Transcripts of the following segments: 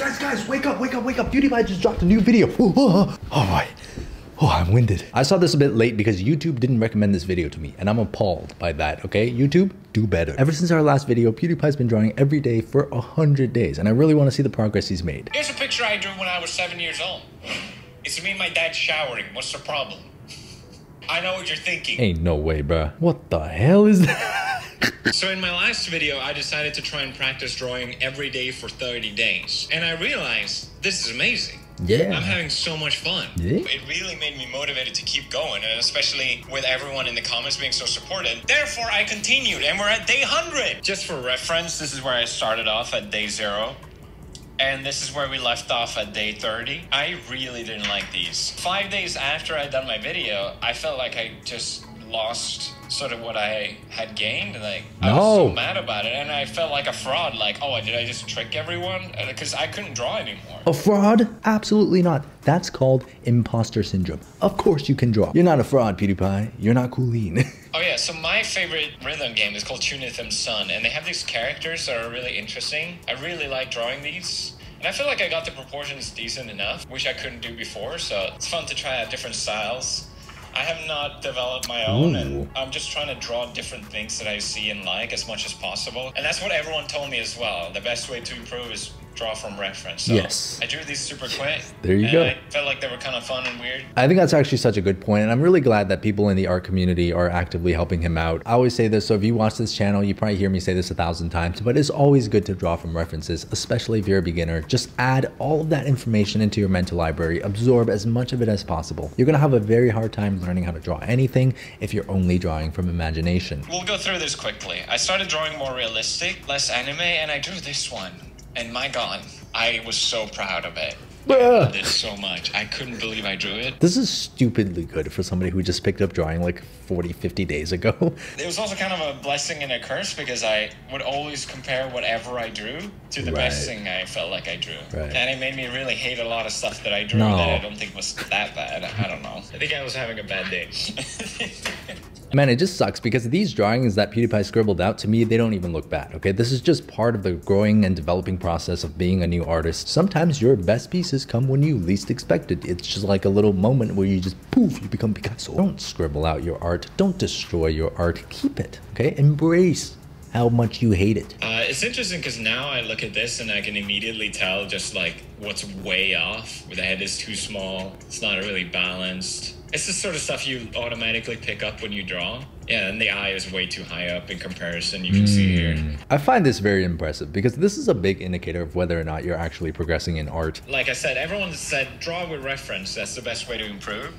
Guys, wake up. PewDiePie just dropped a new video. Oh boy. Oh, I'm winded. I saw this a bit late because YouTube didn't recommend this video to me, and I'm appalled by that, okay? YouTube, do better. Ever since our last video, PewDiePie's been drawing every day for 100 days, and I really want to see the progress he's made. Here's a picture I drew when I was 7 years old. It's me and my dad showering. What's the problem? I know what you're thinking. Ain't no way, bruh. What the hell is that? So in my last video, I decided to try and practice drawing every day for 30 days. And I realized this is amazing. Yeah. I'm having so much fun. Yeah. It really made me motivated to keep going, and especially with everyone in the comments being so supportive. Therefore, I continued, and we're at day 100. Just for reference, this is where I started off at day 0. And this is where we left off at day 30. I really didn't like these. 5 days after I'd done my video, I felt like I just lost sort of what I had gained. Like, I was so mad about it, and I felt like a fraud. Like, oh, did I just trick everyone? Because I couldn't draw anymore. A fraud? Absolutely not. That's called imposter syndrome. Of course you can draw. You're not a fraud, PewDiePie. You're not Coolene. Oh yeah, so my favorite rhythm game is called Tunithum Sun, and they have these characters that are really interesting. I really like drawing these. And I feel like I got the proportions decent enough, which I couldn't do before, so it's fun to try out different styles. I have not developed my own, and I'm just trying to draw different things that I see and like as much as possible. And that's what everyone told me as well. The best way to improve is draw from reference. So yes. I drew these super quick. There you go. I felt like they were kind of fun and weird. I think that's actually such a good point, and I'm really glad that people in the art community are actively helping him out. I always say this, so if you watch this channel, you probably hear me say this 1,000 times, but it's always good to draw from references, especially if you're a beginner. Just add all of that information into your mental library, absorb as much of it as possible. You're gonna have a very hard time learning how to draw anything if you're only drawing from imagination. We'll go through this quickly. I started drawing more realistic, less anime, and I drew this one. And my God, I was so proud of it. I loved it so much. I couldn't believe I drew it. This is stupidly good for somebody who just picked up drawing like 40, 50 days ago. It was also kind of a blessing and a curse because I would always compare whatever I drew to the best thing I felt like I drew. And it made me really hate a lot of stuff that I drew that I don't think was that bad. I don't know. I think I was having a bad day. Man, it just sucks because these drawings that PewDiePie scribbled out, to me, they don't even look bad, okay? This is just part of the growing and developing process of being a new artist. Sometimes your best pieces come when you least expect it. It's just like a little moment where you just, poof, you become Picasso. Don't scribble out your art. Don't destroy your art. Keep it, okay? Embrace how much you hate it. It's interesting because now I look at this and I can immediately tell just like what's way off. The head is too small. It's not really balanced. It's the sort of stuff you automatically pick up when you draw. Yeah, and the eye is way too high up in comparison, you can see here. I find this very impressive because this is a big indicator of whether or not you're actually progressing in art. Like I said, everyone said draw with reference. That's the best way to improve,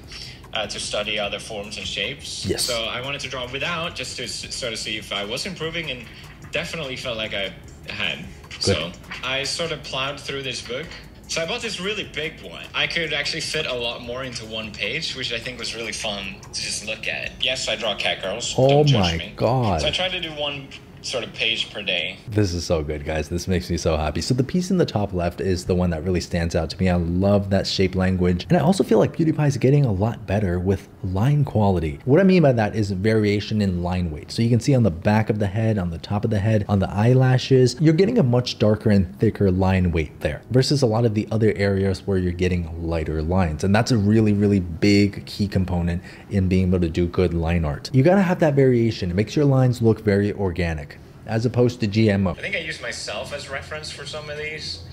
to study other forms and shapes. Yes. So I wanted to draw without just to sort of see if I was improving, and definitely felt like I had. Good. So I sort of plowed through this book. So I bought this really big one. I could actually fit a lot more into one page, which I think was really fun to just look at. Yes, I draw cat girls. Oh Don't judge my me. God. So I tried to do one sort of page per day. This is so good, guys. This makes me so happy. So the piece in the top left is the one that really stands out to me. I love that shape language. And I also feel like PewDiePie is getting a lot better with line quality. What I mean by that is variation in line weight. So you can see on the back of the head, on the top of the head, on the eyelashes, you're getting a much darker and thicker line weight there versus a lot of the other areas where you're getting lighter lines. And that's a really, really big key component in being able to do good line art. You gotta have that variation. It makes your lines look very organic, as opposed to GMO. I think I used myself as reference for some of these.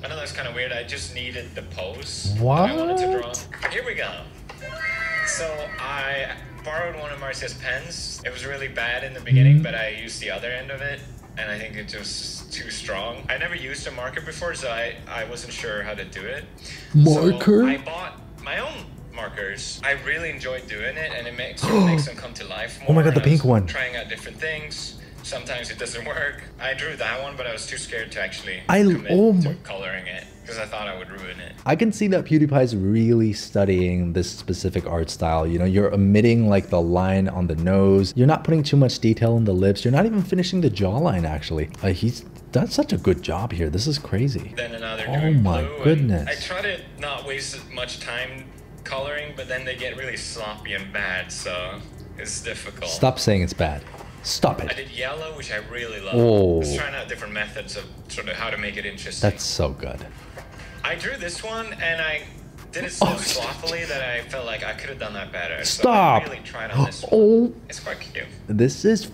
I know that's kind of weird. I just needed the pose that I wanted to draw. Here we go. So I borrowed one of Marcia's pens. It was really bad in the beginning, but I used the other end of it, and I think it was too strong. I never used a marker before, so I wasn't sure how to do it. Marker? So I bought my own markers. I really enjoyed doing it, and it makes them come to life more. Oh my God, the pink one. Trying out different things. Sometimes it doesn't work. I drew that one, but I was too scared to actually commit to coloring it because I thought I would ruin it. I can see that PewDiePie's really studying this specific art style. You know, you're omitting like the line on the nose. You're not putting too much detail in the lips. You're not even finishing the jawline, actually. He's done such a good job here. This is crazy. Then another oh my goodness. I try to not waste much time coloring, but then they get really sloppy and bad, so it's difficult. Stop saying it's bad. Stop it. I did yellow, which I really love. Oh. I was trying out different methods of sort of how to make it interesting. That's so good. I drew this one and I did it so sloppily that I felt like I could have done that better. Stop! So I really tried on this one. Oh, It's quite cute. this is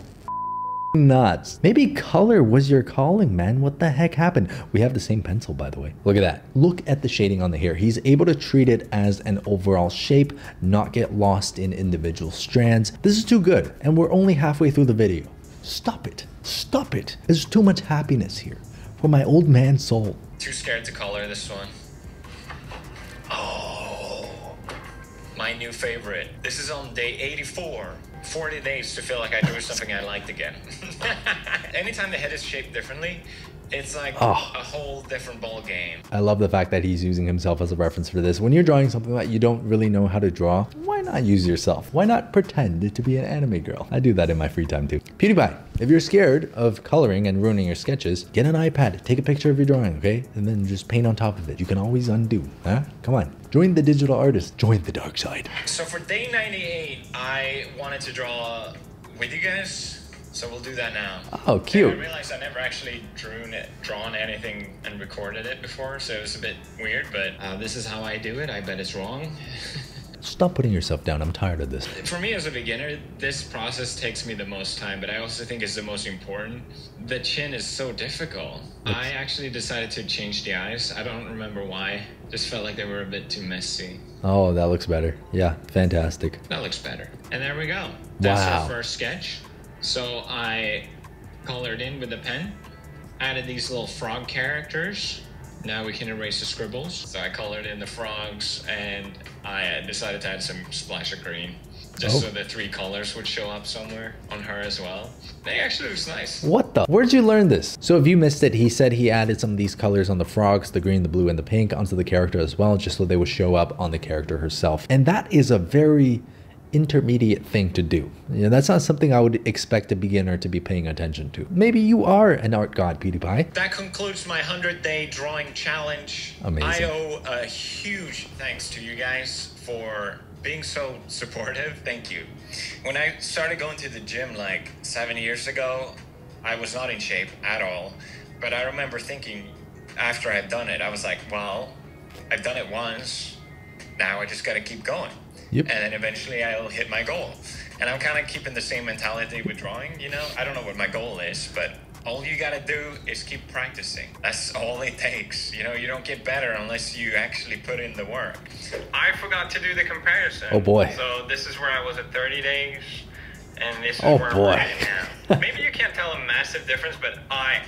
nuts. Maybe color was your calling, man. What the heck happened? We have the same pencil, by the way. Look at that. Look at the shading on the hair. He's able to treat it as an overall shape, not get lost in individual strands. This is too good, and we're only halfway through the video. Stop it. Stop it. There's too much happiness here for my old man soul. Too scared to color this one. Oh, my new favorite. This is on day 84. 40 days to feel like I drew something I liked again. Anytime the head is shaped differently, it's like a whole different ball game. I love the fact that he's using himself as a reference for this. When you're drawing something that you don't really know how to draw, why not use yourself? Why not pretend to be an anime girl? I do that in my free time too. PewDiePie, if you're scared of coloring and ruining your sketches, get an iPad, take a picture of your drawing, okay? And then just paint on top of it. You can always undo, huh? Come on. Join the digital artist. Join the dark side. So for day 98, I wanted to draw with you guys. So we'll do that now. Oh, cute. And I realized I never actually drawn anything and recorded it before, so it was a bit weird, but this is how I do it. I bet it's wrong. Stop putting yourself down. I'm tired of this. For me as a beginner, this process takes me the most time, but I also think it's the most important. The chin is so difficult. I actually decided to change the eyes. I don't remember why. Just felt like they were a bit too messy. Oh, that looks better. Yeah, fantastic. That looks better. And there we go. That's Wow. our first sketch. So I colored in with a pen, added these little frog characters. Now we can erase the scribbles. So I colored in the frogs and I decided to add some splash of green. Just so the 3 colors would show up somewhere on her as well. They actually looks nice. What the? Where'd you learn this? So if you missed it, he said he added some of these colors on the frogs, the green, the blue, and the pink onto the character as well, just so they would show up on the character herself. And that is a very intermediate thing to do. You know, that's not something I would expect a beginner to be paying attention to. Maybe you are an art god, PewDiePie. That concludes my 100-day drawing challenge. Amazing. I owe a huge thanks to you guys for being so supportive. Thank you. When I started going to the gym like 7 years ago, I was not in shape at all. But I remember thinking after I'd done it, I was like, well, I've done it once. Now I just got to keep going. Yep. And then eventually I'll hit my goal. And I'm kind of keeping the same mentality with drawing, you know? I don't know what my goal is, but all you gotta do is keep practicing. That's all it takes. You know, you don't get better unless you actually put in the work. I forgot to do the comparison. Oh boy. So this is where I was at 30 days, and this is Oh where boy. I'm right now. Maybe you can't tell a massive difference, but I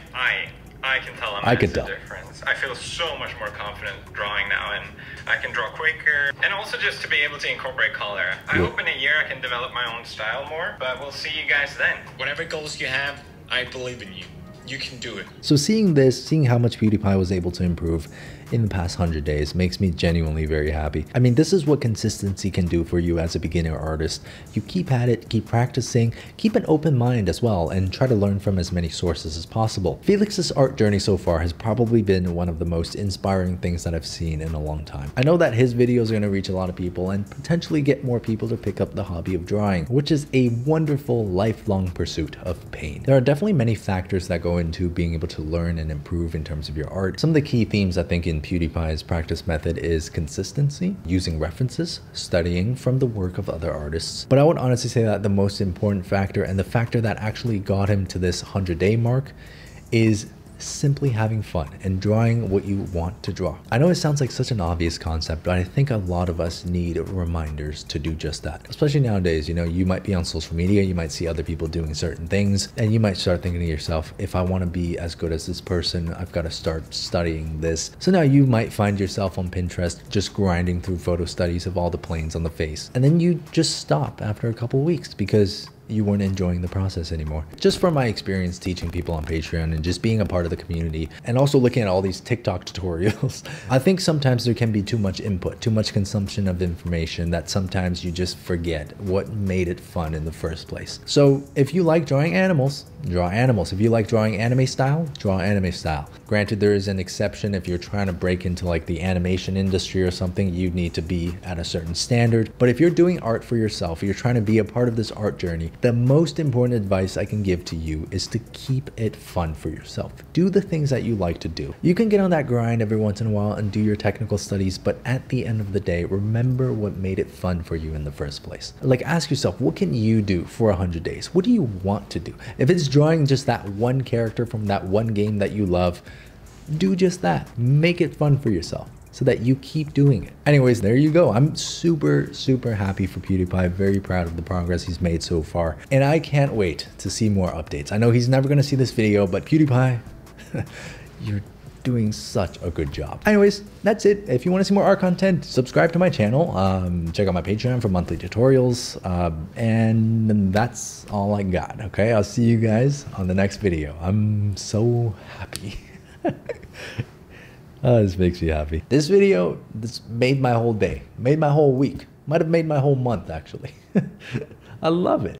can tell a massive difference. I feel so much more confident drawing now, and I can draw quicker, and also just to be able to incorporate color. I hope in a year I can develop my own style more, but we'll see you guys then. Whatever goals you have, I believe in you. You can do it. So seeing this, seeing how much PewDiePie was able to improve in the past 100 days makes me genuinely very happy. I mean, this is what consistency can do for you as a beginner artist. You keep at it, keep practicing, keep an open mind as well, and try to learn from as many sources as possible. Felix's art journey so far has probably been one of the most inspiring things that I've seen in a long time. I know that his videos are going to reach a lot of people and potentially get more people to pick up the hobby of drawing, which is a wonderful lifelong pursuit of pain. There are definitely many factors that go into being able to learn and improve in terms of your art. Some of the key themes I think in PewDiePie's practice method is consistency, using references, studying from the work of other artists. But I would honestly say that the most important factor, and the factor that actually got him to this 100-day mark, is simply having fun and drawing what you want to draw. I know it sounds like such an obvious concept, but I think a lot of us need reminders to do just that. Especially nowadays, you know, you might be on social media, you might see other people doing certain things, and you might start thinking to yourself, if I want to be as good as this person, I've got to start studying this. So now you might find yourself on Pinterest just grinding through photo studies of all the planes on the face. And then you just stop after a couple weeks because you weren't enjoying the process anymore. Just from my experience teaching people on Patreon and just being a part of the community, and also looking at all these TikTok tutorials, I think sometimes there can be too much input, too much consumption of information that sometimes you just forget what made it fun in the first place. So if you like drawing animals, draw animals. If you like drawing anime style, draw anime style. Granted, there is an exception. If you're trying to break into like the animation industry or something, you need to be at a certain standard. But if you're doing art for yourself, you're trying to be a part of this art journey, the most important advice I can give to you is to keep it fun for yourself. Do the things that you like to do. You can get on that grind every once in a while and do your technical studies, but at the end of the day, remember what made it fun for you in the first place. Like, ask yourself, what can you do for 100 days? What do you want to do? If it's drawing just that one character from that one game that you love, do just that. Make it fun for yourself so that you keep doing it. Anyways, there you go. I'm super happy for PewDiePie. Very proud of the progress he's made so far. And I can't wait to see more updates. I know he's never gonna see this video, but PewDiePie, you're doing such a good job. Anyways, that's it. If you want to see more art content, subscribe to my channel. Check out my Patreon for monthly tutorials. And that's all I got. Okay, I'll see you guys on the next video. I'm so happy. Oh, this makes me happy. This video, this made my whole day, made my whole week, might have made my whole month actually. I love it.